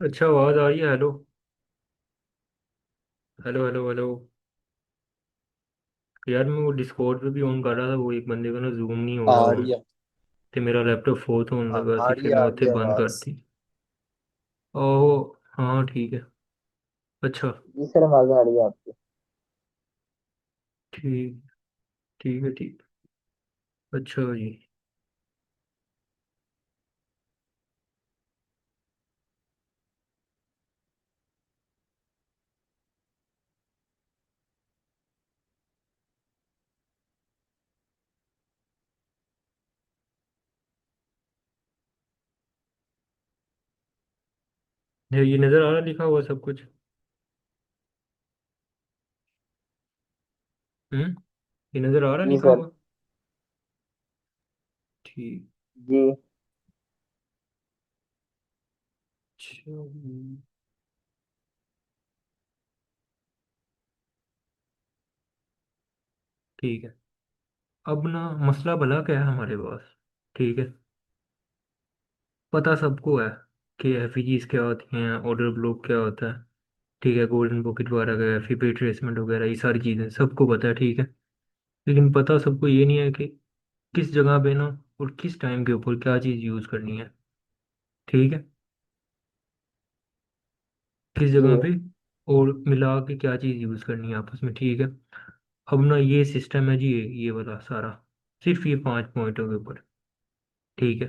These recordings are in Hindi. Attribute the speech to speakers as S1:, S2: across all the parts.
S1: अच्छा, आवाज़ आ रही है। Hello hello hello hello. यार मैं वो डिस्कॉर्ड पे भी ऑन कर रहा था, वो एक बंदे का ना जूम नहीं हो रहा
S2: आ
S1: ऑन।
S2: रही है।
S1: ते मेरा लैपटॉप फोर्थ होने लगा सी, फिर मैं
S2: आ रही
S1: उत्थे
S2: है
S1: बंद
S2: आवाज।
S1: करती। ओह हाँ ठीक है। अच्छा।
S2: जी सर, आवाज आ रही है आपकी।
S1: ठीक। ठीक है ठीक। अच्छा जी। ये नज़र आ रहा लिखा हुआ सब कुछ। हम्म। ये नज़र आ रहा
S2: जी
S1: लिखा
S2: सर।
S1: हुआ। ठीक।
S2: जी।
S1: अच्छा ठीक है। अब ना मसला भला क्या है हमारे पास। ठीक है। पता सबको है कि एफईजीज क्या होती हैं, ऑर्डर ब्लॉक क्या होता है। ठीक है, गोल्डन पॉकेट वगैरह का, फिर ट्रेसमेंट वगैरह, ये सारी चीज़ें सबको पता है। ठीक है। लेकिन पता सबको ये नहीं है कि किस जगह पे ना और किस टाइम के ऊपर क्या चीज़ यूज़ करनी है। ठीक है। किस
S2: जी।
S1: जगह पे और मिला के क्या चीज़ यूज़ करनी है आपस में। ठीक है। अब ना ये सिस्टम है जी, ये वाला सारा सिर्फ ये 5 पॉइंटों के ऊपर। ठीक है।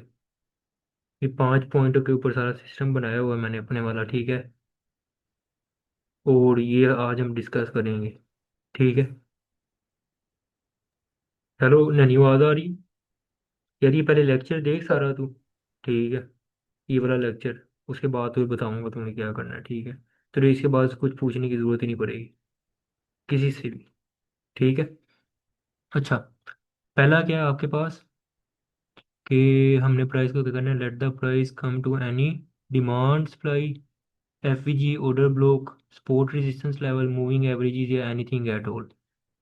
S1: ये 5 पॉइंटों के ऊपर सारा सिस्टम बनाया हुआ है मैंने अपने वाला। ठीक है। और ये आज हम डिस्कस करेंगे। ठीक है। हेलो ननी, आवाज़ आ रही? यार ये पहले लेक्चर देख सारा तू। ठीक है। ये वाला लेक्चर, उसके बाद तो बताऊंगा तुम्हें क्या करना है। ठीक है। तो इसके बाद कुछ पूछने की जरूरत ही नहीं पड़ेगी किसी से भी। ठीक है। अच्छा। पहला क्या है आपके पास कि हमने प्राइस को क्या करना है, let the price come to any demand supply, FVG, order block, support resistance level, moving averages या एनीथिंग एट ऑल।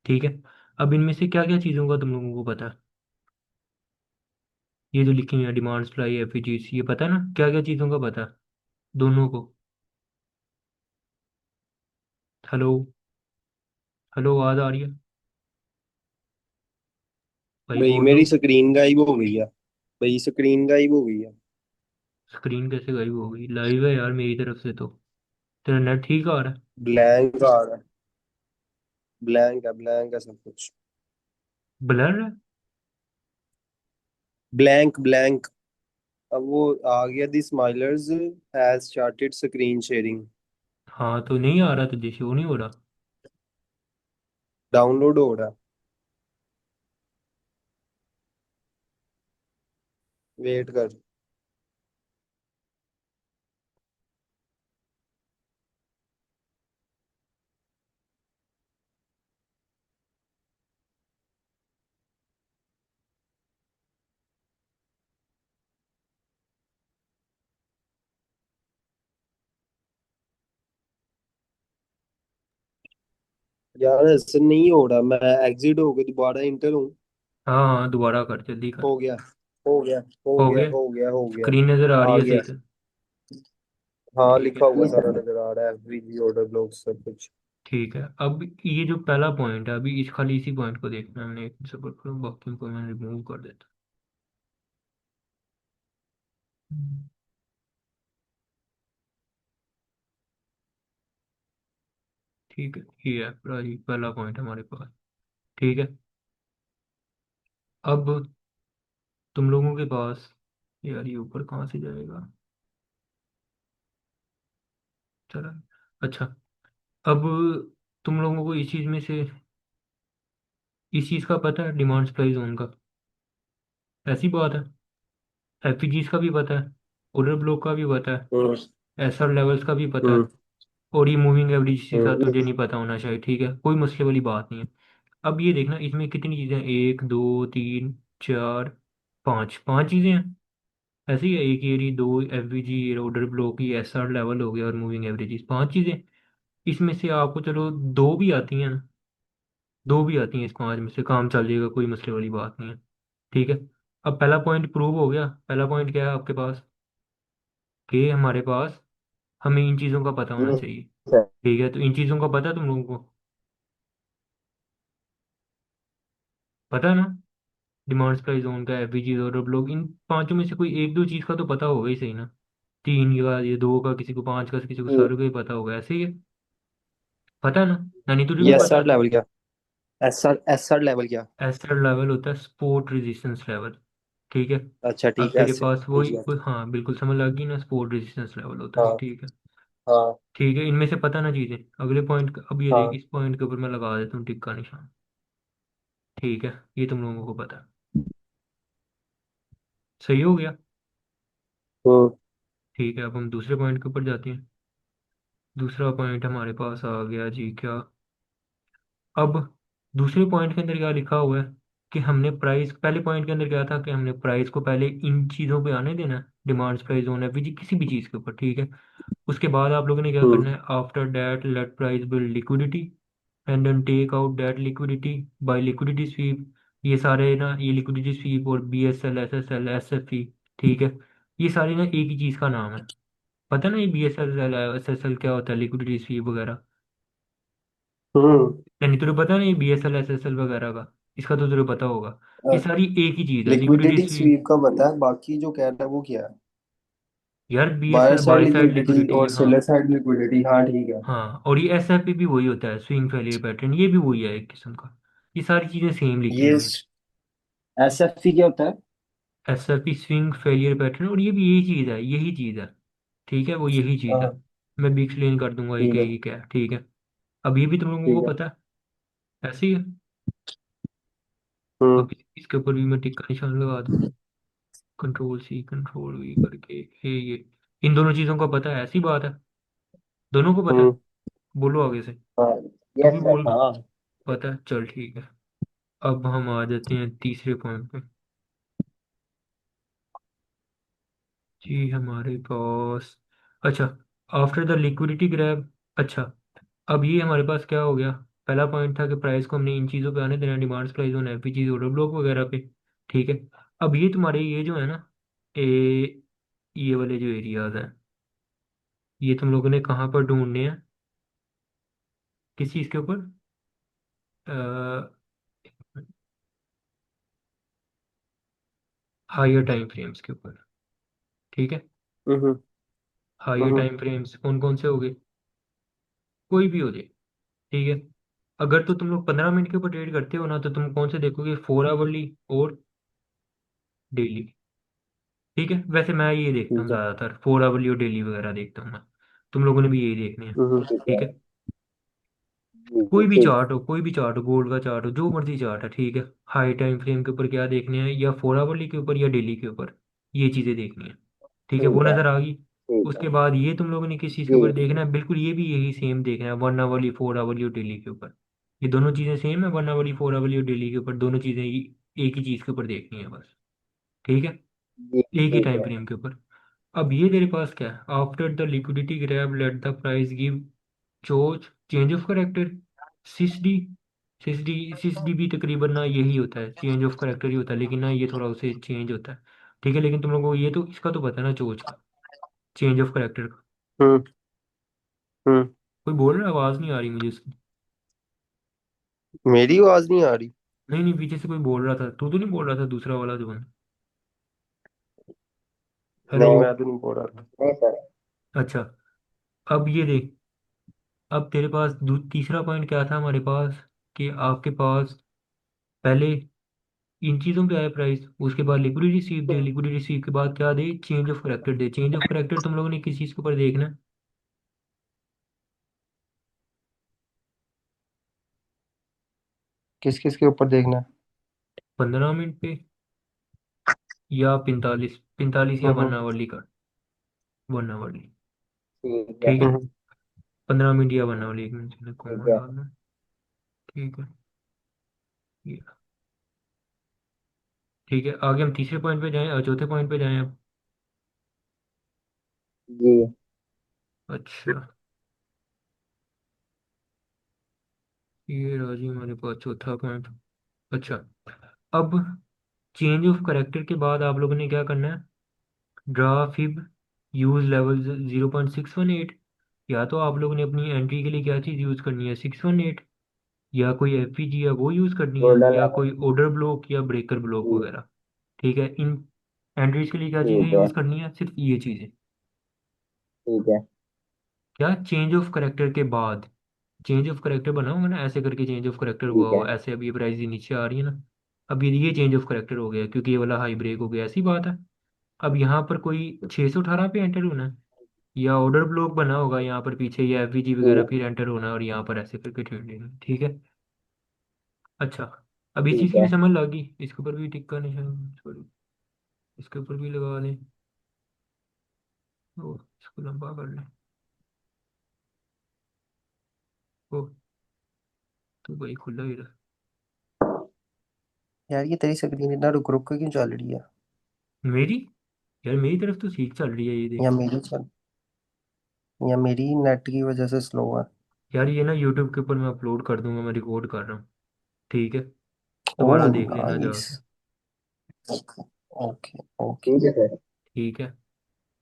S1: ठीक है। अब इनमें से क्या क्या चीज़ों का तुम लोगों को पता है? ये जो लिखी हुई है डिमांड सप्लाई एफवीजीस, ये पता है ना क्या क्या चीज़ों का पता है दोनों को? हेलो हेलो, आवाज़ आ रही है? भाई
S2: भाई
S1: बोल दो।
S2: मेरी स्क्रीन गायब हो गई है। भाई स्क्रीन गायब हो गई है।
S1: स्क्रीन कैसे गायब हो गई? लाइव है यार मेरी तरफ से तो। तेरा नेट ठीक आ रहा है?
S2: ब्लैंक आ रहा है। ब्लैंक है सब कुछ।
S1: ब्लर है?
S2: ब्लैंक। अब वो आ गया, दी स्माइलर्स हैज स्टार्टेड स्क्रीन शेयरिंग।
S1: हाँ तो नहीं आ रहा, तुझे शो नहीं हो रहा?
S2: डाउनलोड हो रहा है। वेट कर। यार ऐसे नहीं हो रहा, मैं एग्जिट हो गया, दोबारा इंटर हूँ।
S1: हाँ हाँ, दोबारा कर, जल्दी कर।
S2: हो गया। हो गया। हो
S1: हो
S2: गया
S1: गया।
S2: हो गया हो गया।
S1: स्क्रीन नज़र आ रही
S2: आ
S1: है
S2: गया।
S1: सही से?
S2: हाँ,
S1: ठीक है।
S2: लिखा हुआ सारा नजर आ रहा है, एफवीजी ऑर्डर ब्लॉक सब कुछ।
S1: ठीक है। अब ये जो पहला पॉइंट है, अभी इस खाली इसी पॉइंट को देखना है हमने। एक सपोर्ट करो, बाकी को मैं रिमूव कर देता हूँ। ठीक है। ये है पूरा, ये पहला पॉइंट हमारे पास। ठीक है। अब तुम लोगों के पास, यार ये ऊपर कहाँ से जाएगा? चला। अच्छा। अब तुम लोगों को इस चीज़ में से, इस चीज़ का पता है डिमांड सप्लाई जोन का? ऐसी बात है। एफपीजीज का भी पता है, ऑर्डर ब्लॉक का भी पता
S2: हम्म।
S1: है, एसआर लेवल्स का भी पता है,
S2: हम्म।
S1: और ये मूविंग एवरेज का
S2: हम्म।
S1: तुझे नहीं पता होना चाहिए। ठीक है, कोई मसले वाली बात नहीं है। अब ये देखना इसमें कितनी चीज़ें हैं, एक दो तीन चार पाँच, पांच चीज़ें हैं। ऐसे ही है, एक एरी, दो एफवीजी, ऑर्डर ब्लॉक, ये एसआर लेवल हो गया, और मूविंग एवरेजेस, पांच चीज़ें। इसमें से आपको चलो दो भी आती हैं ना, दो भी आती हैं इस पांच में से, काम चल जाएगा, कोई मसले वाली बात नहीं है। ठीक है। अब पहला पॉइंट प्रूव हो गया। पहला पॉइंट क्या है आपके पास कि हमारे पास हमें इन चीज़ों का पता होना
S2: हम्म,
S1: चाहिए। ठीक है, तो इन चीज़ों का पता है तुम लोगों को? पता है ना? डिमांड सप्लाई जोन का, एफबीजी और ब्लॉक, इन पांचों में से कोई एक दो चीज़ का तो पता होगा ही सही ना। तीन का, ये दो का, किसी को पांच का, किसी को
S2: हम्म।
S1: सारे का ही पता होगा, ऐसे ही है। पता है ना? यानी तुझे भी
S2: ये
S1: पता
S2: एसआर
S1: है।
S2: लेवल क्या? एसआर लेवल क्या?
S1: एसर लेवल होता है स्पोर्ट रेजिस्टेंस लेवल। ठीक है।
S2: अच्छा
S1: अब
S2: ठीक है,
S1: तेरे
S2: ऐसे
S1: पास
S2: ठीक
S1: वही
S2: है।
S1: हाँ बिल्कुल समझ लग गई ना, स्पोर्ट रेजिस्टेंस लेवल होता है,
S2: हाँ
S1: ठीक है।
S2: हाँ
S1: ठीक है, इनमें से पता ना चीजें। अगले पॉइंट, अब ये देख,
S2: हाँ।
S1: इस पॉइंट के ऊपर मैं लगा देता हूँ टिक का निशान। ठीक है, ये तुम लोगों को पता है। सही हो गया।
S2: हम्म
S1: ठीक है, अब हम दूसरे पॉइंट के ऊपर जाते हैं। दूसरा पॉइंट हमारे पास आ गया जी, क्या? अब दूसरे पॉइंट के अंदर क्या लिखा हुआ है कि हमने प्राइस, पहले पॉइंट के अंदर क्या था कि हमने प्राइस को पहले इन चीज़ों पे आने देना है, डिमांड प्राइस होना है किसी भी चीज़ के ऊपर, ठीक है। उसके बाद आप लोगों ने क्या
S2: हम्म
S1: करना है, after that let price build liquidity and then take out that liquidity by liquidity sweep. ये सारे ना, ये लिक्विडिटी स्वीप और B S L, S S L, S F E, ठीक है, ये सारी ना एक ही चीज़ का नाम है। पता है ना ये B S L, S S L क्या होता है, लिक्विडिटी स्वीप वगैरह?
S2: हम्म।
S1: यानी तुझे पता नहीं B S L, S S L वगैरह का? इसका तो तुझे पता होगा। ये सारी एक ही चीज़ है, लिक्विडिटी
S2: लिक्विडिटी
S1: स्वीप।
S2: स्वीप का पता है, बाकी जो कह रहा है वो क्या है?
S1: यार B S
S2: buyer
S1: L
S2: side
S1: buy side
S2: liquidity
S1: liquidity,
S2: और
S1: हाँ।
S2: सेलर साइड लिक्विडिटी, हाँ ठीक है।
S1: हाँ, और ये एस एफ पी भी वही होता है, स्विंग फेलियर पैटर्न, ये भी वही है एक किस्म का। ये सारी चीज़ें सेम लिखी
S2: ये
S1: हुई हैं।
S2: एसएफसी क्या होता है?
S1: S F P swing failure pattern, और ये भी यही चीज़ है, यही चीज़ है। ठीक है, वो यही चीज़ है।
S2: हाँ
S1: मैं भी एक्सप्लेन कर दूंगा एक
S2: ठीक है।
S1: एक क्या है, ठीक है। अब ये भी तुम लोगों
S2: ठीक
S1: को
S2: है।
S1: पता है, ऐसे ही है।
S2: हम्म
S1: अब इसके ऊपर भी मैं टिक का निशान लगा दूँ, कंट्रोल सी कंट्रोल वी करके, ये इन दोनों चीज़ों का पता है, ऐसी बात है। दोनों को पता है।
S2: हम्म।
S1: बोलो आगे से।
S2: हाँ
S1: तू भी
S2: यस सर
S1: बोल।
S2: हाँ।
S1: पता है, चल ठीक है। अब हम आ जाते हैं तीसरे पॉइंट पे। जी हमारे पास, अच्छा, आफ्टर द लिक्विडिटी ग्रैब, अच्छा, अब ये हमारे पास क्या हो गया? पहला पॉइंट था कि प्राइस को हमने इन चीज़ों पे आने देना, demands price on FVG order block वगैरह पे। ठीक है। अब ये तुम्हारे ये जो है ना, ए ये वाले जो एरियाज हैं, ये तुम लोगों ने कहाँ पर ढूंढने हैं? किस चीज़ के ऊपर? हायर टाइम फ्रेम्स के ऊपर। ठीक है।
S2: हम्म
S1: हायर
S2: हम्म।
S1: टाइम फ्रेम्स कौन कौन से हो गए? कोई भी हो जाए, ठीक है। अगर तो तुम लोग 15 मिनट के ऊपर ट्रेड करते हो ना, तो तुम कौन से देखोगे, 4 आवरली और डेली। ठीक है, वैसे मैं ये देखता हूँ
S2: ठीक है।
S1: ज़्यादातर, 4 आवरली और डेली वगैरह देखता हूँ मैं। तुम लोगों ने भी यही देखने हैं।
S2: ठीक है।
S1: ठीक है।
S2: जी
S1: कोई भी
S2: ठीक।
S1: चार्ट हो, कोई भी चार्ट हो, गोल्ड का चार्ट हो, जो मर्जी चार्ट है, ठीक है। हाई टाइम फ्रेम के ऊपर क्या देखने हैं, या 4 आवरली के ऊपर या डेली के ऊपर, ये चीज़ें देखनी है। ठीक है, वो
S2: ठीक है।
S1: नज़र आ गई।
S2: ठीक है।
S1: उसके बाद ये तुम लोगों ने किस चीज़ के ऊपर
S2: जी।
S1: देखना है, बिल्कुल ये भी यही सेम देखना है, 1 आवरली, 4 आवरली और डेली के ऊपर। ये दोनों चीज़ें सेम है, 1 आवरली, 4 आवरली और डेली के ऊपर, दोनों चीज़ें एक ही चीज़ के ऊपर देखनी है बस। ठीक है,
S2: जी
S1: एक ही
S2: ठीक
S1: टाइम
S2: है।
S1: फ्रेम के ऊपर। अब ये तेरे पास क्या है, after the liquidity grab let the price give CHoCH change of character, CISD. CISD भी तकरीबन ना यही होता है, चेंज ऑफ करेक्टर ही होता है, लेकिन ना ये थोड़ा उसे चेंज होता है। ठीक है, लेकिन तुम लोगों को ये तो, इसका तो पता है ना, चोज का, चेंज ऑफ करेक्टर का।
S2: हम्म हम्म।
S1: कोई बोल रहा है, आवाज़ नहीं आ रही मुझे इसकी।
S2: मेरी आवाज नहीं आ रही?
S1: नहीं नहीं, पीछे से कोई बोल रहा था, तू तो नहीं बोल रहा था, दूसरा वाला जो है। हेलो।
S2: नहीं मैं तो नहीं बोल रहा था, नहीं सर।
S1: अच्छा, अब ये देख, अब तेरे पास तीसरा पॉइंट क्या था हमारे पास, कि आपके पास पहले इन चीज़ों पे आया प्राइस, उसके बाद लिक्विडिटी रिसीव दे, लिक्विडिटी रिसीव के बाद क्या दे, चेंज ऑफ करेक्टर दे। चेंज ऑफ करेक्टर तुम लोगों ने किस चीज़ के ऊपर देखना है?
S2: किस किस के ऊपर देखना है?
S1: 15 मिनट पे, या 45 या वन
S2: हम्म।
S1: आवरली का, 1 आवरली।
S2: ठीक है।
S1: ठीक है, 15 मिनट या 1 आवरली, 1 मिनट से
S2: ठीक
S1: कॉमा
S2: है।
S1: डालना। ठीक है, ये, ठीक है, आगे हम तीसरे पॉइंट पे जाएं और चौथे पॉइंट पे जाएं अब।
S2: जी।
S1: अच्छा, ये रहा जी हमारे पास चौथा पॉइंट। अच्छा, अब चेंज ऑफ करेक्टर के बाद आप लोगों ने क्या करना है, ड्रा फिब यूज लेवल 0.618। या तो आप लोगों ने अपनी एंट्री के लिए क्या चीज़ यूज़ करनी है, 618, या कोई एफपीजी है वो यूज़ करनी है,
S2: गोल्डन
S1: या
S2: लेवल।
S1: कोई ऑर्डर ब्लॉक या ब्रेकर ब्लॉक
S2: जी।
S1: वगैरह। ठीक है, इन एंट्रीज के लिए क्या चीज़ें
S2: ठीक है।
S1: यूज़ करनी है, सिर्फ ये चीज़ें।
S2: ठीक है।
S1: क्या चेंज ऑफ करेक्टर के बाद, चेंज ऑफ करेक्टर बना होगा ना, ऐसे करके चेंज ऑफ करेक्टर हुआ
S2: ठीक
S1: हो,
S2: है।
S1: ऐसे अभी ये प्राइस नीचे आ रही है ना, अब ये चेंज ऑफ करेक्टर हो गया क्योंकि ये वाला हाई ब्रेक हो गया, ऐसी बात है। अब यहाँ पर कोई 618 पे एंटर होना है, या ऑर्डर ब्लॉक बना होगा यहाँ पर पीछे, या एफवीजी
S2: जी।
S1: वगैरह फिर एंटर होना है, और यहाँ पर ऐसे करके ट्रेड लेना है, ठीक है। अच्छा, अब इस चीज़
S2: ठीक
S1: की भी
S2: है।
S1: समझ लगी, इसके ऊपर भी टिक्का निशान, सॉरी, इसके ऊपर भी लगा लें। ओ, इसको लंबा कर लें। ओ, तो भाई खुला ही रहा।
S2: यार ये तेरी स्क्रीन इतना रुक रुक के क्यों चल रही है?
S1: मेरी, यार मेरी तरफ तो ठीक चल रही है, ये देख।
S2: या मेरी चल, या मेरी नेट की वजह से स्लो है?
S1: यार ये ना यूट्यूब के ऊपर मैं अपलोड कर दूंगा, मैं रिकॉर्ड कर रहा हूँ, ठीक है।
S2: ओह
S1: दोबारा देख लेना
S2: नाइस।
S1: जाके।
S2: Okay okay. ठीक है सर।
S1: ठीक है।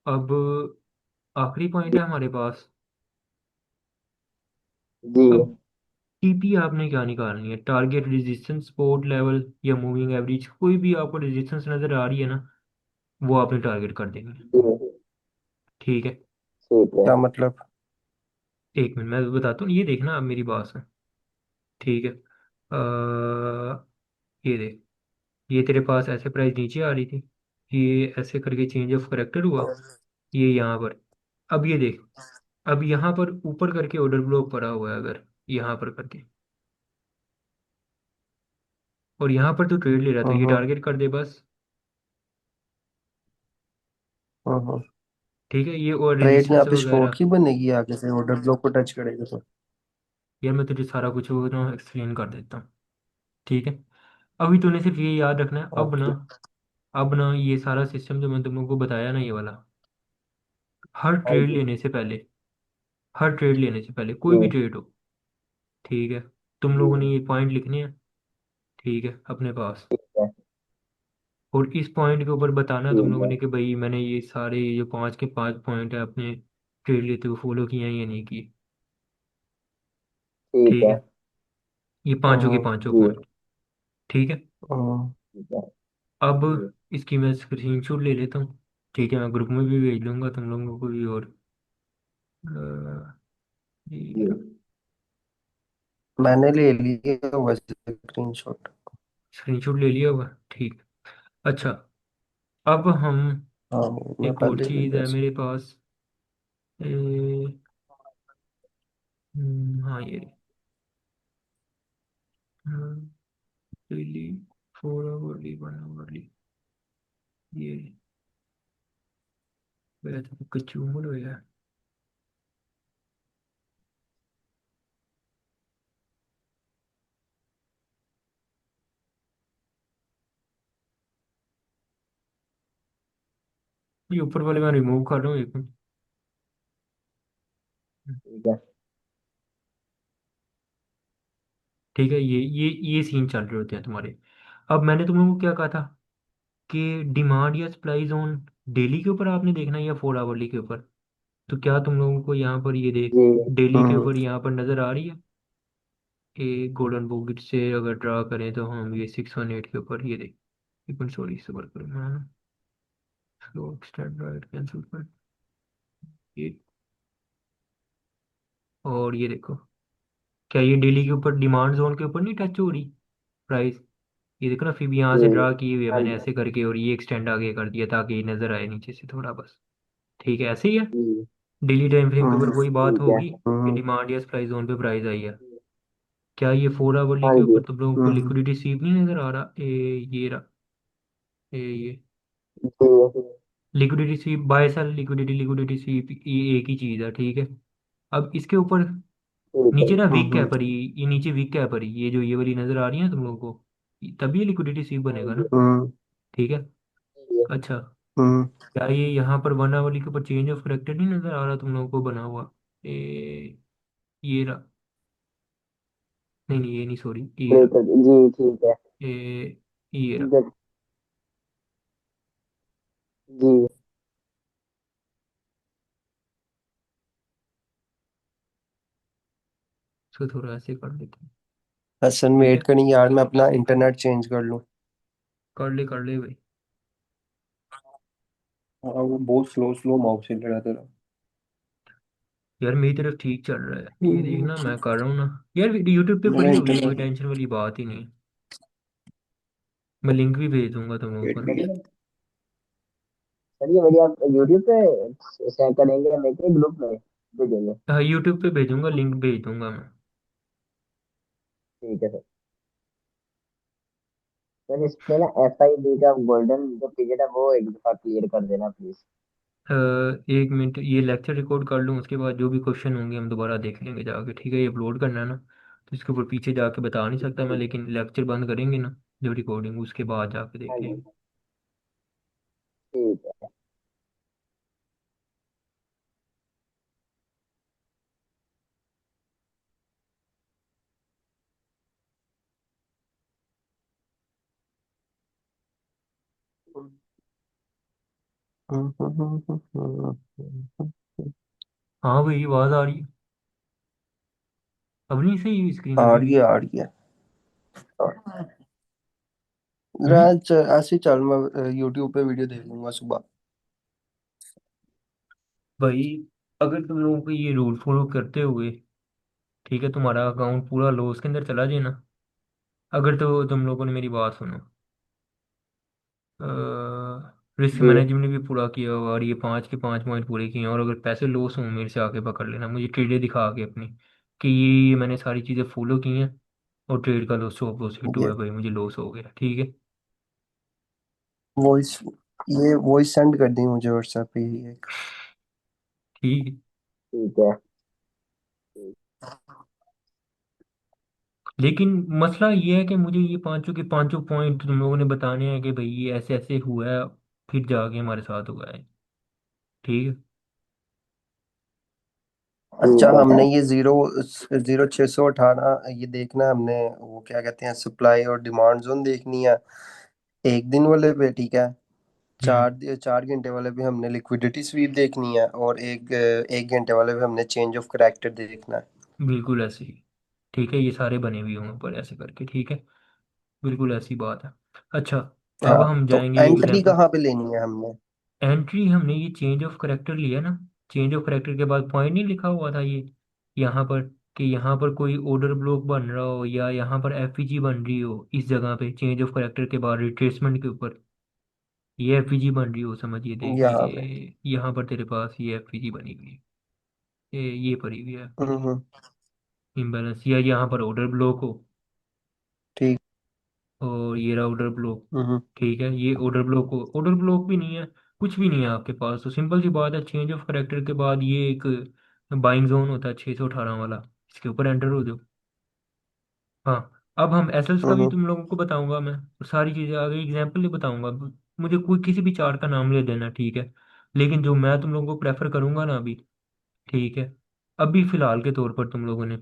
S1: अब आखिरी पॉइंट है हमारे पास।
S2: जी।
S1: अब टीपी आपने क्या निकालनी है, टारगेट रेजिस्टेंस, सपोर्ट लेवल, या मूविंग एवरेज, कोई भी आपको रेजिस्टेंस नजर आ रही है ना, वो आपने टारगेट कर देनी है,
S2: जी।
S1: ठीक है।
S2: ठीक है। क्या मतलब?
S1: एक मिनट मैं बताता हूँ, ये देखना अब मेरी बात है, ठीक है। ये देख, ये तेरे पास ऐसे प्राइस नीचे आ रही थी, ये ऐसे करके चेंज ऑफ करेक्टर हुआ, ये यहाँ पर। अब ये देख, अब यहाँ पर ऊपर करके ऑर्डर ब्लॉक पड़ा हुआ है, अगर यहाँ पर करके, और यहाँ पर तो ट्रेड ले रहा था, ये
S2: हम्म
S1: टारगेट कर दे बस।
S2: हम्म।
S1: ठीक है, ये और
S2: ट्रेड यहाँ
S1: रेजिस्टेंस
S2: पे सपोर्ट
S1: वगैरह।
S2: की बनेगी आगे से, ऑर्डर ब्लॉक को टच करेगा तो?
S1: यार मैं तुझे सारा कुछ वो ना एक्सप्लेन कर देता हूँ, ठीक है। अभी तूने सिर्फ ये याद रखना है, अब ना,
S2: ओके।
S1: अब ना ये सारा सिस्टम जो मैं तुम लोगों को बताया ना, ये वाला, हर
S2: हाँ
S1: ट्रेड
S2: जी।
S1: लेने से पहले, हर ट्रेड लेने से पहले, कोई भी
S2: जी।
S1: ट्रेड हो, ठीक है, तुम
S2: जी।
S1: लोगों ने ये पॉइंट लिखने हैं, ठीक है, अपने पास।
S2: ठीक है।
S1: और इस पॉइंट के ऊपर बताना तुम
S2: ठीक
S1: लोगों
S2: है।
S1: ने कि भाई मैंने ये सारे, ये जो 5 के 5 पॉइंट है अपने ट्रेड लेते हुए फॉलो किए हैं या नहीं किए,
S2: ठीक
S1: ठीक
S2: है।
S1: है, ये पांचों के पांचों
S2: जी।
S1: पॉइंट, ठीक है।
S2: ठीक है।
S1: अब
S2: जी।
S1: इसकी मैं स्क्रीनशॉट ले लेता हूँ, ठीक है, मैं ग्रुप में भी भेज दूंगा तुम लोगों को भी, और ये
S2: जी। मैंने ले लिया वैसे स्क्रीनशॉट।
S1: स्क्रीनशॉट ले लिया होगा, ठीक। अच्छा, अब हम,
S2: हाँ, मैं
S1: एक और
S2: पहले ले
S1: चीज़
S2: लिया
S1: है
S2: था।
S1: मेरे पास, हाँ ये डेली, 4 आवरली, 1 आवरली, ये वैसे तो कचूमर हो गया। ये ऊपर वाले मैं रिमूव कर रहा हूँ, एक मिनट।
S2: ठीक है।
S1: ठीक है, ये सीन चल रहे होते हैं तुम्हारे। अब मैंने तुम लोगों को क्या कहा था कि डिमांड या सप्लाई जोन डेली के ऊपर आपने देखना है या 4 आवरली के ऊपर, तो क्या तुम लोगों को यहाँ पर ये देख,
S2: जी।
S1: डेली के
S2: हम्म।
S1: ऊपर यहाँ पर नज़र आ रही है, एक गोल्डन बुक से अगर ड्रा करें तो हम ये 618 के ऊपर, ये देख, एक मिनट सॉरी, इसे वर्क करें मैं ना, स्लो एक्सटेंड राइट कैंसिल कर, ये, और ये देखो, क्या ये डेली के ऊपर डिमांड जोन के ऊपर नहीं टच हो रही प्राइस, ये देखो ना, फिर भी यहाँ
S2: जी।
S1: से ड्रा की हुई है
S2: हाँ
S1: मैंने
S2: जी।
S1: ऐसे करके, और ये एक्सटेंड आगे कर दिया ताकि ये नजर आए नीचे से थोड़ा बस, ठीक है, ऐसे ही है।
S2: जी।
S1: डेली टाइम फ्रेम के ऊपर वही बात
S2: ठीक है।
S1: होगी कि डिमांड या सप्लाई जोन पे प्राइस आई है। क्या ये 4 आवरली
S2: हाँ
S1: के
S2: जी।
S1: ऊपर तुम लोगों को लिक्विडिटी स्वीप नहीं नजर आ रहा, ये रहा, ये
S2: जी।
S1: Liquidity sweep, buy sell liquidity, liquidity sweep, ये एक ही चीज है, ठीक है। अब इसके ऊपर
S2: ठीक है।
S1: नीचे ना वीक कैप पर, ये नीचे वीक कैप पर, ये जो ये वाली नजर आ रही है तुम लोगों को, तभी ये लिक्विडिटी स्वीप
S2: हाँ
S1: बनेगा
S2: जी।
S1: ना, ठीक है। अच्छा,
S2: हम्म।
S1: क्या ये यहाँ पर 1 आवरली के ऊपर चेंज ऑफ करेक्टर नहीं नजर आ रहा तुम लोगों को बना हुआ, ये रहा, नहीं नहीं ये नहीं, सॉरी, ये रहा,
S2: ब्रेकर जी। ठीक है।
S1: ये रहा।
S2: जी।
S1: इसको थोड़ा ऐसे कर देते हैं।
S2: हसन
S1: ठीक
S2: वेट
S1: है,
S2: करें यार, मैं अपना इंटरनेट चेंज कर लूँ।
S1: कर ले भाई।
S2: हाँ, वो बहुत स्लो स्लो माउस चल रहा है तेरा।
S1: यार मेरी तरफ ठीक चल रहा है, ये
S2: हम्म,
S1: देखना मैं कर रहा हूँ ना। यार यूट्यूब पे
S2: मेरा
S1: फ्री होगी, कोई
S2: इंटरनेट
S1: टेंशन वाली बात ही नहीं। मैं लिंक भी भेज दूंगा तुम लोगों
S2: वेट
S1: को।
S2: करें।
S3: चलिए मेरी आप यूट्यूब पे शेयर करेंगे, लेके ग्रुप में भेजेंगे।
S1: हाँ यूट्यूब पे भेजूंगा, लिंक भेज दूंगा मैं।
S3: ठीक है सर। सर इसमें ना FID का गोल्डन जो पीरियड है वो एक दफा क्लियर कर देना प्लीज।
S1: 1 मिनट, ये लेक्चर रिकॉर्ड कर लूँ, उसके बाद जो भी क्वेश्चन होंगे हम दोबारा देख लेंगे जाके, ठीक है। ये अपलोड करना है ना, तो इसके ऊपर पीछे जाके बता नहीं सकता मैं,
S3: ठीक है।
S1: लेकिन लेक्चर बंद करेंगे ना जो रिकॉर्डिंग, उसके बाद जाके
S3: हाँ जी।
S1: देखेंगे।
S3: ठीक है।
S1: हाँ भाई आवाज़ आ रही है। अब नहीं सही स्क्रीन
S2: आ
S1: अभी
S2: रही
S1: भी?
S2: है, आ रही है।
S1: हम्म।
S2: ऐसे ही चल, मैं यूट्यूब पे वीडियो देख लूंगा सुबह।
S1: भाई अगर तुम लोगों को ये रूल फॉलो करते हुए, ठीक है, तुम्हारा अकाउंट पूरा लॉस के अंदर चला जाए ना, अगर तो तुम लोगों ने मेरी बात सुनो, रिस्क
S3: जी।
S1: मैनेजमेंट भी पूरा किया हुआ और ये 5 के 5 पॉइंट पूरे किए हैं, और अगर पैसे लॉस हों मेरे से आके पकड़ लेना, मुझे ट्रेडें दिखा के अपनी कि ये मैंने सारी चीज़ें फॉलो की हैं, और ट्रेड का लॉस 100% हिट हुआ
S2: ये
S1: है भाई, मुझे लॉस हो गया, ठीक है।
S2: वॉइस ये वॉइस सेंड कर दी मुझे व्हाट्सएप पे ही एक।
S1: ठीक है,
S3: ठीक है।
S1: लेकिन मसला ये है कि मुझे ये पांचों के पांचों पॉइंट तुम लोगों ने बताने हैं कि भाई ये ऐसे ऐसे हुआ है, फिर जाके हमारे साथ हुआ है, ठीक है।
S2: अच्छा,
S3: ठीक है
S2: हमने
S3: सर।
S2: ये 0618 ये देखना है हमने, वो क्या कहते हैं, सप्लाई और डिमांड जोन देखनी है एक दिन वाले पे, ठीक है।
S1: हम्म।
S2: 4 घंटे वाले पे हमने लिक्विडिटी स्वीप देखनी है, और 1 घंटे वाले पे हमने चेंज ऑफ करेक्टर देखना है।
S1: बिल्कुल ऐसे ही, ठीक है, ये सारे बने हुए होंगे ऊपर ऐसे करके, ठीक है। बिल्कुल ऐसी बात है। अच्छा, अब
S2: हाँ,
S1: हम
S2: तो
S1: जाएंगे
S2: एंट्री
S1: एग्जांपल।
S2: कहाँ पे लेनी है हमने?
S1: एंट्री हमने ये चेंज ऑफ करेक्टर लिया ना, चेंज ऑफ करेक्टर के बाद पॉइंट नहीं लिखा हुआ था ये यहाँ पर, कि यहाँ पर कोई ऑर्डर ब्लॉक बन रहा हो या यहाँ पर एफईजी बन रही हो, इस जगह पे चेंज ऑफ करेक्टर के बाद रिट्रेसमेंट के ऊपर ये एफईजी बन रही हो, समझिए, देख
S2: यहाँ पे।
S1: ये यहाँ पर तेरे पास ये एफईजी बनी हुई है, ये पड़ी हुई है एफईजी
S2: हम्म।
S1: इम्बैलेंस, या यहाँ पर ऑर्डर ब्लॉक हो,
S2: ठीक।
S1: और ये रहा ऑर्डर ब्लॉक,
S2: हम्म।
S1: ठीक है। ये ऑर्डर ब्लॉक हो, ऑर्डर ब्लॉक भी नहीं है, कुछ भी नहीं है आपके पास, तो सिंपल सी बात है, चेंज ऑफ करेक्टर के बाद ये एक बाइंग जोन होता है 618 वाला, इसके ऊपर एंटर हो जाओ। हाँ, अब हम एसएल्स का भी
S2: हम्म।
S1: तुम लोगों को बताऊंगा मैं, और सारी चीज़ें आगे एग्जाम्पल ही बताऊंगा। मुझे कोई किसी भी चार्ट का नाम ले देना, ठीक है, लेकिन जो मैं तुम लोगों को प्रेफर करूंगा ना अभी, ठीक है, अभी फिलहाल के तौर पर तुम लोगों ने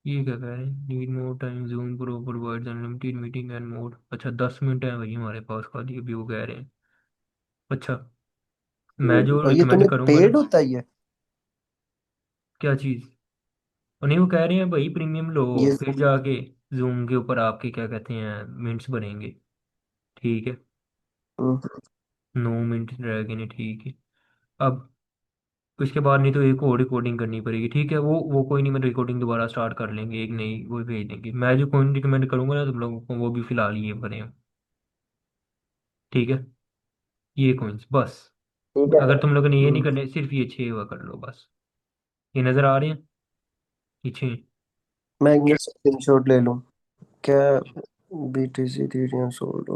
S1: ये क्या कह रहे हैं, need more time, zoom pro provides unlimited meeting and mode, अच्छा 10 मिनट है भाई हमारे पास खाली, अभी वो कह रहे हैं। अच्छा, मैं जो
S2: और ये
S1: रिकमेंड
S2: तुम्हें
S1: करूंगा ना,
S2: पेड होता है ये?
S1: क्या चीज़, उन्हें वो कह रहे हैं भाई प्रीमियम लो,
S2: ये
S1: फिर जाके जूम के ऊपर आपके क्या कहते हैं मिनट्स बनेंगे, ठीक है। 9 मिनट रह गए ने, ठीक है। अब उसके बाद नहीं तो एक और रिकॉर्डिंग करनी पड़ेगी, ठीक है, वो कोई नहीं, मैं रिकॉर्डिंग दोबारा स्टार्ट कर लेंगे, एक नई वो भेज देंगे। मैं जो कॉइन रिकमेंड करूंगा ना तुम लोगों को, वो भी फिलहाल ये बने, ठीक है, ये कॉइन्स बस।
S3: ठीक है
S1: अगर
S3: सर।
S1: तुम लोगों ने ये नहीं करने, सिर्फ ये 6 हुआ कर लो बस। ये नजर आ रहे हैं, ये 6
S2: मैं एक स्क्रीनशॉट ले लूँ क्या? BTC Ethereum सोल्ड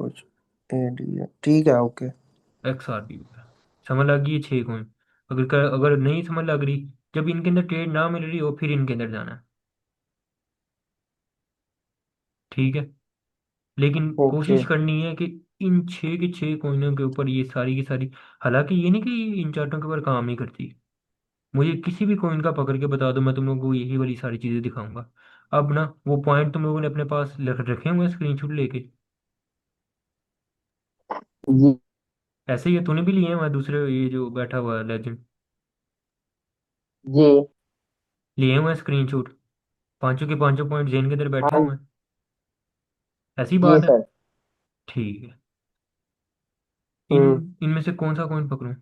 S2: AD ठीक है, ओके।
S1: XRP है। समझ लग गई ये 6 कॉइन? अगर नहीं समझ लग रही, जब इनके अंदर ट्रेड ना मिल रही हो फिर इनके अंदर जाना है, ठीक है। लेकिन
S2: ओके।
S1: कोशिश करनी है कि इन 6 के 6 कॉइनों के ऊपर ये सारी की सारी, हालांकि ये नहीं कि ये इन चार्टों के ऊपर काम नहीं करती, मुझे किसी भी कॉइन का पकड़ के बता दो, मैं तुम लोगों को यही वाली सारी चीजें दिखाऊंगा। अब ना वो पॉइंट तुम लोगों ने अपने पास रखे हुए हैं स्क्रीनशॉट लेके,
S3: जी।
S1: ऐसे ही है, तूने भी लिए हैं, मैं दूसरे ये जो बैठा हुआ है लेजेंड,
S3: जी।
S1: लिए हुए हैं स्क्रीनशॉट। पांचों के पांचों पॉइंट जेन के अंदर बैठे
S3: हाँ
S1: हुए हैं। ऐसी
S3: जी
S1: बात है।
S3: सर।
S1: ठीक है। इन
S2: हम्म।
S1: इनमें से कौन सा कॉइन पकड़ूं?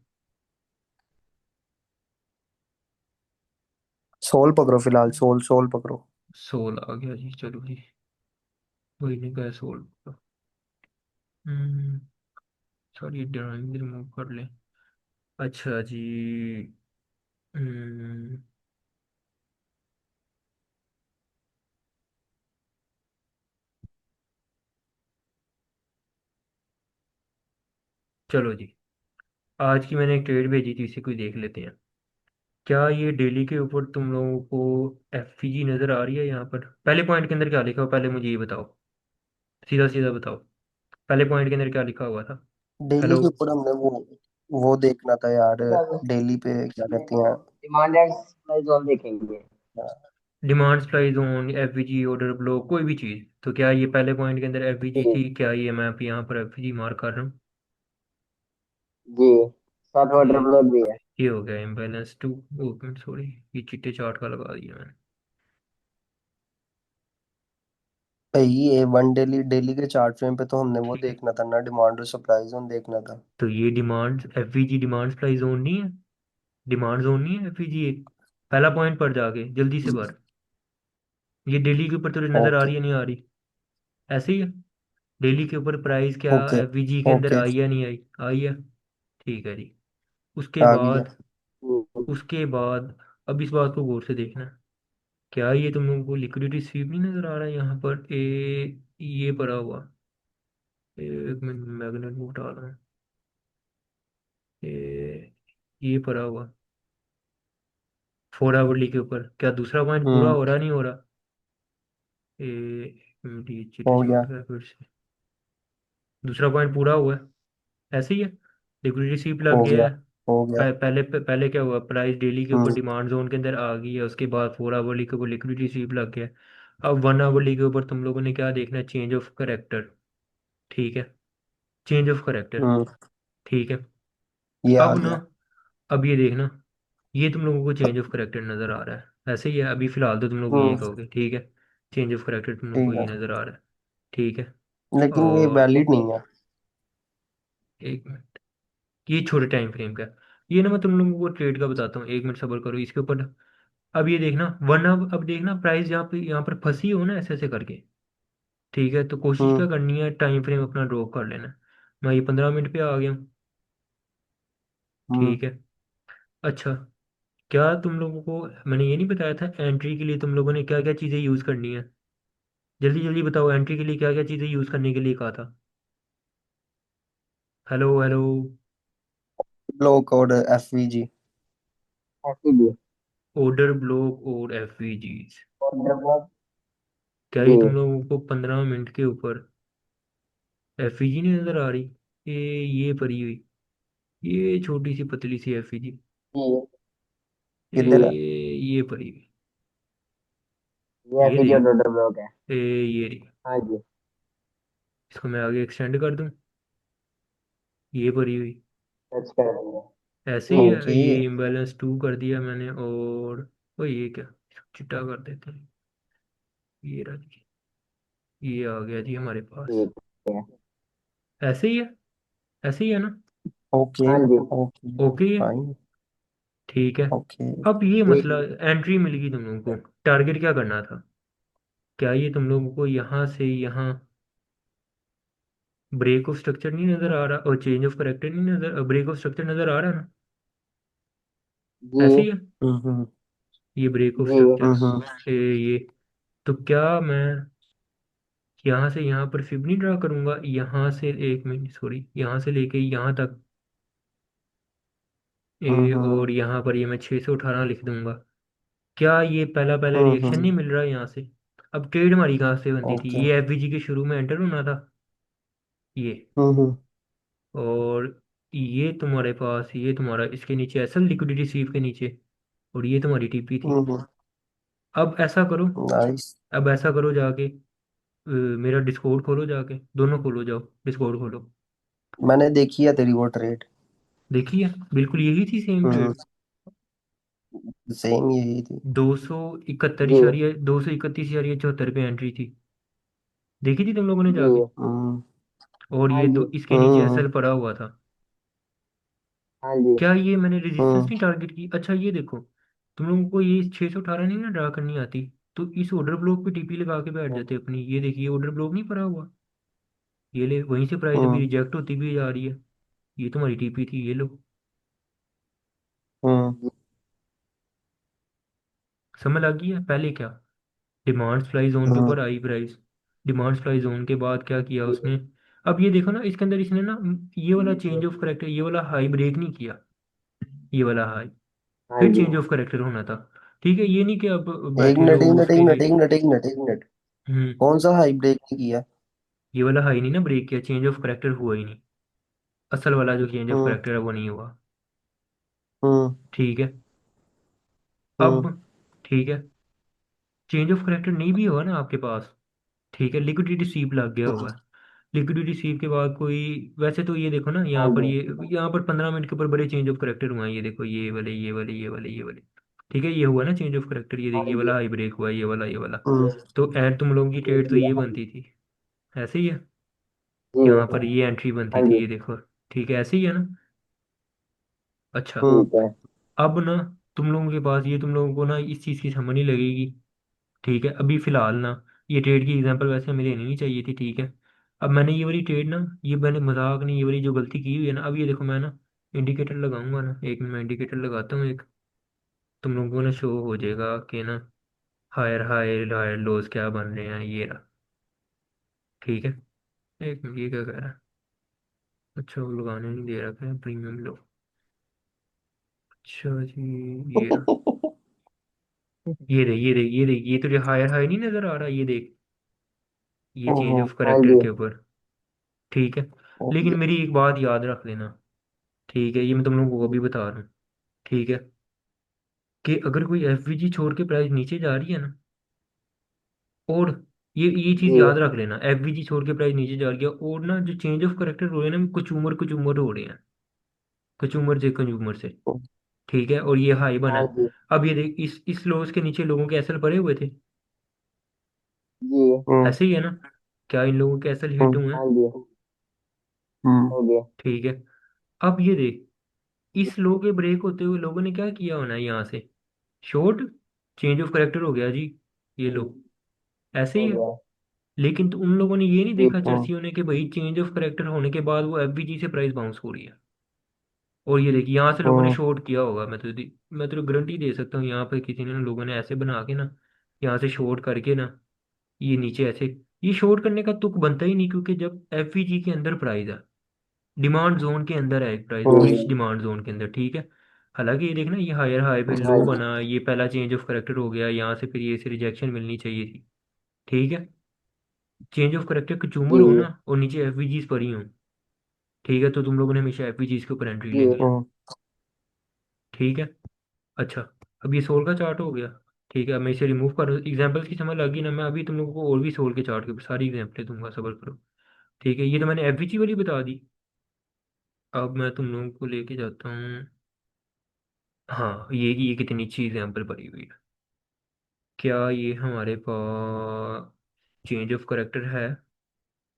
S2: सोल पकड़ो फिलहाल, सोल सोल पकड़ो।
S1: सोल आ गया जी, चलो जी। वही नहीं कहा सोल। हम्म। सॉरी, ड्राइंग रिमूव कर ले। अच्छा जी। हम्म। चलो जी। आज की मैंने एक ट्रेड भेजी थी, इसे कोई देख लेते हैं। क्या ये डेली के ऊपर तुम लोगों को एफपीजी नजर आ रही है यहाँ पर? पहले पॉइंट के अंदर क्या लिखा हो, पहले मुझे ये बताओ। सीधा सीधा बताओ। पहले पॉइंट के अंदर क्या लिखा हुआ था?
S2: Daily
S1: hello.
S2: के ऊपर हमने वो देखना था यार। डेली पे क्या कहती हैं?
S3: डिमांड एंड सप्लाई जोन देखेंगे।
S1: Demand supply zone, FVG, order block, कोई भी चीज़। तो क्या ये पहले पॉइंट के अंदर एफवीजी
S3: जी
S1: थी? क्या ये मैं आप यहाँ पर एफवीजी मार्क कर रहा हूँ?
S3: जी, साथ वाटर
S1: ये
S3: ब्लॉक भी है।
S1: ये हो गया इम्बैलेंस टू। Open, sorry. ये चिट्टे चार्ट का लगा दिया मैंने।
S2: भाई ये वन डेली डेली के चार्ट फ्रेम पे तो हमने वो
S1: ठीक है।
S2: देखना था ना, डिमांड और सप्लाई जोन देखना था।
S1: तो ये demand FVG demand supply zone नहीं है? डिमांड जोन नहीं है एफवीजी एक? पहला पॉइंट पर जाके जल्दी से भर। ये डेली के ऊपर तुझे नजर आ
S2: ओके
S1: रही है नहीं आ रही? ऐसे ही है। डेली के ऊपर प्राइस क्या
S2: ओके
S1: एफवीजी के अंदर
S2: ओके।
S1: आई है नहीं आई? आई है। ठीक है जी। उसके
S2: आ गई है।
S1: बाद
S3: हम्म,
S1: उसके बाद अब इस बात को गौर से देखना। क्या ये तुम लोगों को लिक्विडिटी स्वीप नहीं नजर आ रहा है यहाँ पर? ये पड़ा हुआ। एक मिनट, मैग्नेट को हटा रहा हूँ। ये पड़ा हुआ 4 आवरली के ऊपर। क्या दूसरा पॉइंट पूरा
S2: हम्म।
S1: हो रहा नहीं हो रहा? एक मिनट, ये चिट्टे
S2: हो गया।
S1: चार्ट का है फिर से। दूसरा पॉइंट पूरा हुआ है। ऐसे ही है। लिक्विडिटी स्वीप लग
S2: हो
S1: गया
S2: गया।
S1: है।
S2: हो गया।
S1: पहले क्या हुआ, प्राइस डेली के ऊपर
S2: हम्म
S1: डिमांड जोन के अंदर आ गई है, उसके बाद 4 आवरली के ऊपर लिक्विडिटी स्वीप लग गया है। अब 1 आवरली के ऊपर तुम लोगों ने क्या देखना है? Change of character. ठीक है। Change of character.
S2: हम्म।
S1: ठीक है।
S2: ये आ
S1: अब ना,
S2: गया।
S1: अब ये देखना। ये तुम लोगों को चेंज ऑफ करेक्टर नज़र आ रहा है, ऐसे ही है। अभी फिलहाल तो तुम लोग ये
S2: हम्म।
S1: कहोगे, ठीक है। चेंज ऑफ करेक्टर तुम लोग को
S2: ठीक
S1: ये
S2: है,
S1: नज़र आ रहा है। ठीक है।
S2: लेकिन ये
S1: और
S2: वैलिड नहीं है।
S1: एक मिनट, ये छोटे टाइम फ्रेम का है। ये ना मैं तुम लोगों को ट्रेड का बताता हूँ, एक मिनट सब्र करो इसके ऊपर। अब ये देखना, वरना अब देखना प्राइस यहाँ पर फंसी हो ना ऐसे ऐसे करके। ठीक है, तो कोशिश क्या
S2: हम्म
S1: करनी है, टाइम फ्रेम अपना ड्रॉ कर लेना है। मैं ये 15 मिनट पे आ गया हूँ।
S2: हम्म।
S1: ठीक है। अच्छा। क्या तुम लोगों को मैंने ये नहीं बताया था एंट्री के लिए तुम लोगों ने क्या क्या चीज़ें यूज़ करनी है? जल्दी जल्दी बताओ, एंट्री के लिए क्या क्या चीज़ें यूज़ करने के लिए कहा था? Hello hello.
S2: ब्लॉक और एफवीजी।
S3: ऐसी भी
S1: ऑर्डर ब्लॉक और एफवीजीज।
S3: Water block.
S1: क्या
S3: जी
S1: ये तुम लोगों को 15 मिनट के ऊपर एफवीजी नहीं नज़र आ रही? ये पड़ी हुई, ये छोटी सी पतली सी एफवीजी।
S3: जी,
S2: किधर है?
S1: ये पड़ी हुई।
S3: ये
S1: ये
S3: ऐसी
S1: रही।
S3: जो वाटर ब्लॉक है।
S1: ये रही।
S3: हाँ जी।
S1: इसको मैं आगे एक्सटेंड कर दूं। ये पड़ी हुई।
S3: सर्च कर देंगे।
S1: ऐसे ही
S3: जी
S1: है,
S2: ओके
S1: ये इम्बैलेंस टू कर दिया मैंने। और ओ ये क्या, चिट्टा कर देते हैं। ये रहा जी। ये आ गया जी हमारे पास।
S3: ठीक है।
S1: ऐसे ही है। ऐसे ही है ना?
S2: ओके
S3: हाँ जी
S2: ओके।
S1: ओके है।
S2: फाइन।
S1: ठीक है।
S2: ओके।
S1: अब ये
S3: जी
S1: मसला, एंट्री मिल गई तुम लोगों को, टारगेट क्या करना था? क्या ये तुम लोगों को यहाँ से यहाँ ब्रेक ऑफ स्ट्रक्चर नहीं नजर आ रहा, और चेंज ऑफ करेक्टर नहीं नजर, ब्रेक ऑफ स्ट्रक्चर नजर आ रहा है ना?
S3: जी
S1: ऐसे ही है।
S2: हम्म।
S1: ये ब्रेक ऑफ
S3: जी।
S1: स्ट्रक्चर।
S2: हम्म।
S1: ये तो क्या मैं यहाँ से यहाँ पर फिब नहीं ड्रा करूंगा? यहाँ से, एक मिनट सॉरी, यहाँ से लेके यहाँ तक।
S2: हम्म।
S1: और यहाँ पर ये मैं 618 लिख दूंगा। क्या ये पहला पहला रिएक्शन
S2: हम्म।
S1: नहीं मिल रहा है यहाँ से? अब ट्रेड हमारी कहाँ से बनती थी?
S2: ओके।
S1: ये एफवीजी के शुरू में एंटर होना था। ये।
S2: हम्म।
S1: और ये तुम्हारे पास, ये तुम्हारा इसके नीचे असल लिक्विडिटी स्वीप के नीचे। और ये तुम्हारी टीपी थी।
S2: हम्म।
S1: अब ऐसा करो।
S2: नाइस।
S1: अब ऐसा करो जाके, मेरा डिस्कॉर्ड खोलो जाके, दोनों खोलो, जाओ डिस्कॉर्ड खोलो।
S2: मैंने देखी है तेरी वो ट्रेड।
S1: देखिए बिल्कुल यही थी सेम
S2: हम्म।
S1: ट्रेड।
S2: सेम यही थी।
S1: 271
S3: जी
S1: इशारिया 231.74 पे एंट्री थी। देखी थी तुम लोगों ने
S3: जी।
S1: जाके?
S2: हम्म।
S1: और
S3: हाँ
S1: ये
S3: जी।
S1: दो इसके नीचे
S2: हम्म।
S1: एसएल पड़ा हुआ था।
S3: हाँ जी।
S1: क्या ये मैंने रेजिस्टेंस
S2: हम्म।
S1: नहीं टारगेट की? अच्छा ये देखो, तुम लोगों को ये 618 नहीं ना ड्रा करनी आती, तो इस ऑर्डर ब्लॉक पे टीपी लगा के बैठ
S2: हम्म।
S1: जाते अपनी। ये देखिए ऑर्डर ब्लॉक नहीं पड़ा हुआ, ये ले वहीं से प्राइस अभी
S2: हम्म।
S1: रिजेक्ट होती भी जा रही है। ये तुम्हारी टीपी थी, ये लो।
S2: हम्म।
S3: जी
S1: समझ लग गई है? पहले क्या, डिमांड सप्लाई जोन के
S2: हम्म।
S1: ऊपर आई प्राइस, डिमांड सप्लाई जोन के बाद क्या किया
S3: जी।
S1: उसने? अब ये देखो ना, इसके अंदर इसने ना ये वाला चेंज ऑफ करेक्टर, ये वाला हाई ब्रेक नहीं किया, ये वाला हाई
S3: हाँ
S1: फिर
S3: जी।
S1: चेंज ऑफ करेक्टर होना था। ठीक है, ये नहीं कि अब
S2: एक
S1: बैठे
S2: मिनट, एक
S1: रहो
S2: मिनट, एक
S1: उसके
S2: मिनट,
S1: लिए।
S2: एक मिनट, एक मिनट, एक मिनट।
S1: हम्म।
S2: कौन सा हाई ब्रेक नहीं किया?
S1: ये वाला हाई नहीं ना ब्रेक किया, चेंज ऑफ करेक्टर हुआ ही नहीं, असल वाला जो चेंज ऑफ
S2: हम्म।
S1: करेक्टर है वो नहीं हुआ।
S2: हम्म।
S1: ठीक है। अब
S2: हम्म।
S1: ठीक है, चेंज ऑफ करेक्टर नहीं भी हुआ ना आपके पास, ठीक है, लिक्विडिटी सीप लग गया
S2: हम्म।
S1: होगा। लिक्विडिटी सीप के बाद कोई, वैसे तो ये देखो ना
S3: हाँ
S1: यहाँ पर,
S3: जी।
S1: ये यहाँ पर 15 मिनट के ऊपर बड़े चेंज ऑफ करेक्टर हुए हैं, ये देखो ये वाले ये वाले ये वाले ये वाले। ठीक है, ये हुआ ना चेंज ऑफ करेक्टर, ये
S3: हाँ
S1: देखिए ये
S3: जी।
S1: वाला हाई ब्रेक हुआ, ये वाला ये वाला।
S2: हम्म।
S1: तो एंड तुम लोगों की ट्रेड
S3: देख
S1: तो
S3: लिया।
S1: ये
S3: हाँ
S1: बनती
S3: जी।
S1: थी, ऐसे ही है।
S3: जी।
S1: यहाँ पर ये एंट्री बनती
S3: हाँ
S1: थी,
S3: जी।
S1: ये देखो। ठीक है, ऐसे ही है ना? अच्छा।
S2: हम्म।
S3: ठीक है।
S1: अब ना तुम लोगों के पास ये, तुम लोगों को ना इस चीज़ की समझ नहीं लगेगी। ठीक है, अभी फिलहाल ना, ये ट्रेड की एग्जांपल वैसे हमें लेनी नहीं चाहिए थी, ठीक है। अब मैंने ये वाली ट्रेड ना, ये मैंने मजाक नहीं, ये वाली जो गलती की हुई है ना, अब ये देखो मैं ना इंडिकेटर लगाऊंगा ना, एक मिनट मैं इंडिकेटर लगाता हूँ एक, तुम लोगों को ना शो हो जाएगा कि ना हायर हायर हायर लोज क्या बन रहे हैं, ये रहा। ठीक है, एक मिनट, ये क्या कह रहा है? अच्छा वो लगाने नहीं दे रहा है प्रीमियम लो। अच्छा जी, ये रहा। ये तुझे हायर हाई नहीं नजर आ रहा? ये देख, ये चेंज
S2: हम्म।
S1: ऑफ
S3: हाँ
S1: करेक्टर
S3: जी।
S1: के ऊपर। ठीक है, लेकिन
S2: ओके।
S1: मेरी एक बात याद रख लेना, ठीक है, ये मैं तुम लोगों को भी बता रहा हूँ, ठीक है, कि अगर कोई एफवीजी छोड़ के प्राइस नीचे जा रही है ना, और ये चीज़
S3: जी।
S1: याद रख लेना, एफवीजी छोड़ के प्राइस नीचे जा रही है और ना जो चेंज ऑफ करेक्टर हो रहे हैं ना, कुछ उम्र हो रहे हैं, कंज्यूमर से कंज्यूमर से। ठीक है, और ये हाई बना
S3: हाँ
S1: है।
S3: जी।
S1: अब ये देख, इस लोस के नीचे लोगों के एसएल पड़े हुए थे,
S3: जी।
S2: हम्म।
S1: ऐसे ही है ना? क्या इन लोगों के एसएल हिट
S2: हम्म।
S1: हुए
S3: हाँ
S1: हैं?
S3: जी।
S2: हम्म।
S3: हो गया।
S1: ठीक है। अब ये देख, इस लो के ब्रेक होते हुए लोगों ने क्या किया होना है यहाँ से, शॉर्ट, चेंज ऑफ करेक्टर हो गया जी, ये लो, ऐसे ही
S3: हो
S1: है।
S3: गया।
S1: लेकिन तो उन लोगों ने ये नहीं
S3: जी।
S1: देखा
S2: हम्म।
S1: चर्सियों ने कि भाई चेंज ऑफ करेक्टर होने के बाद वो एफबीजी से प्राइस बाउंस हो रही है। और ये देखिए यहाँ से लोगों ने
S2: हम्म।
S1: शॉर्ट किया होगा, मैं तो गारंटी दे सकता हूँ, यहाँ पर किसी ने ना, लोगों ने ऐसे बना के ना, यहाँ से शॉर्ट करके ना, ये नीचे ऐसे, ये शॉर्ट करने का तुक बनता ही नहीं, क्योंकि जब एफबीजी के अंदर प्राइस है, डिमांड जोन के अंदर है एक प्राइस, बुलिश
S3: जी।
S1: डिमांड जोन के अंदर, ठीक है। हालांकि ये देखना, ये हायर हाई फिर
S3: हाँ
S1: लो
S3: जी।
S1: बना, ये पहला चेंज ऑफ करेक्टर हो गया यहाँ से, फिर ये से रिजेक्शन मिलनी चाहिए थी। ठीक है, चेंज ऑफ करेक्टर कंज्यूमर हो
S3: जी।
S1: ना और नीचे एफवीजीज पड़ी हो, ठीक है, तो तुम लोगों ने हमेशा एफवीजीज के ऊपर एंट्री
S3: जी।
S1: लेनी है।
S2: हम्म।
S1: ठीक है। अच्छा, अब ये सोल का चार्ट हो गया। ठीक है, अब मैं इसे रिमूव कर, एग्जाम्पल्स की समझ लगी ना? मैं अभी तुम लोगों को और भी सोल के चार्ट के ऊपर सारी एग्जाम्पलें दूंगा, सबर करो। ठीक है, ये तो मैंने एफवीजी वाली बता दी। अब मैं तुम लोगों को लेके जाता हूँ, हाँ, ये कितनी अच्छी एग्जाम्पल पड़ी हुई है। क्या ये हमारे पास चेंज ऑफ करेक्टर है?